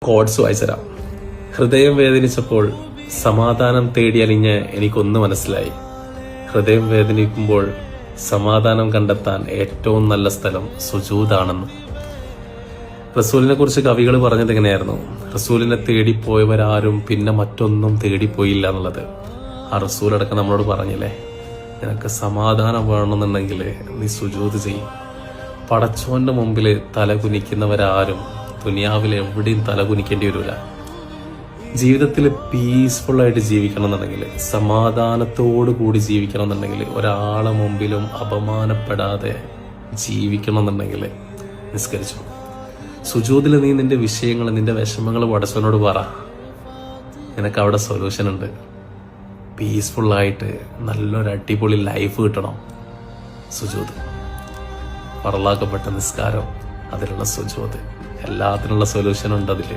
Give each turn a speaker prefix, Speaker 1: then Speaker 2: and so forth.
Speaker 1: Codes വായിച്ചരാം. ഹൃദയം വേദനിച്ചപ്പോൾ സമാധാനം തേടി അലിഞ്ഞ് എനിക്കൊന്ന് മനസ്സിലായി. ഹൃദയം വേദനിക്കുമ്പോൾ സമാധാനം കണ്ടെത്താൻ ഏറ്റവും നല്ല സ്ഥലം സുജൂദാണെന്ന്. റസൂലിനെ കുറിച്ച് കവികൾ പറഞ്ഞത് എങ്ങനെയായിരുന്നു? റസൂലിനെ തേടിപ്പോയവരാരും പിന്നെ മറ്റൊന്നും തേടിപ്പോയില്ല എന്നുള്ളത്. ആ റസൂലടക്കം നമ്മളോട് പറഞ്ഞില്ലേ, നിനക്ക് സമാധാനം വേണമെന്നുണ്ടെങ്കിൽ നീ സുജൂദ് ചെയ്യും. പടച്ചോന്റെ മുമ്പിൽ തല കുനിക്കുന്നവരാരും ദുനിയാവിൽ എവിടെയും തല കുനിക്കേണ്ടി വരില്ല. ജീവിതത്തിൽ പീസ്ഫുള്ളായിട്ട് ജീവിക്കണം എന്നുണ്ടെങ്കിൽ, സമാധാനത്തോടു കൂടി ജീവിക്കണം എന്നുണ്ടെങ്കിൽ, ഒരാളെ മുമ്പിലും അപമാനപ്പെടാതെ ജീവിക്കണം എന്നുണ്ടെങ്കിൽ നിസ്കരിച്ചു. സുജൂദിൽ നീ നിന്റെ വിഷയങ്ങൾ, നിന്റെ വിഷമങ്ങൾ പടച്ചവനോട് പറ. നിനക്ക് അവിടെ സൊല്യൂഷൻ ഉണ്ട്. പീസ്ഫുള്ളായിട്ട് നല്ലൊരു അടിപൊളി ലൈഫ് കിട്ടണം. സുജൂദ്, ഫർളാക്കപ്പെട്ട നിസ്കാരം, അതിലുള്ള സുജൂദ്, എല്ലാത്തിനുള്ള സൊല്യൂഷൻ ഉണ്ട് അതിൽ.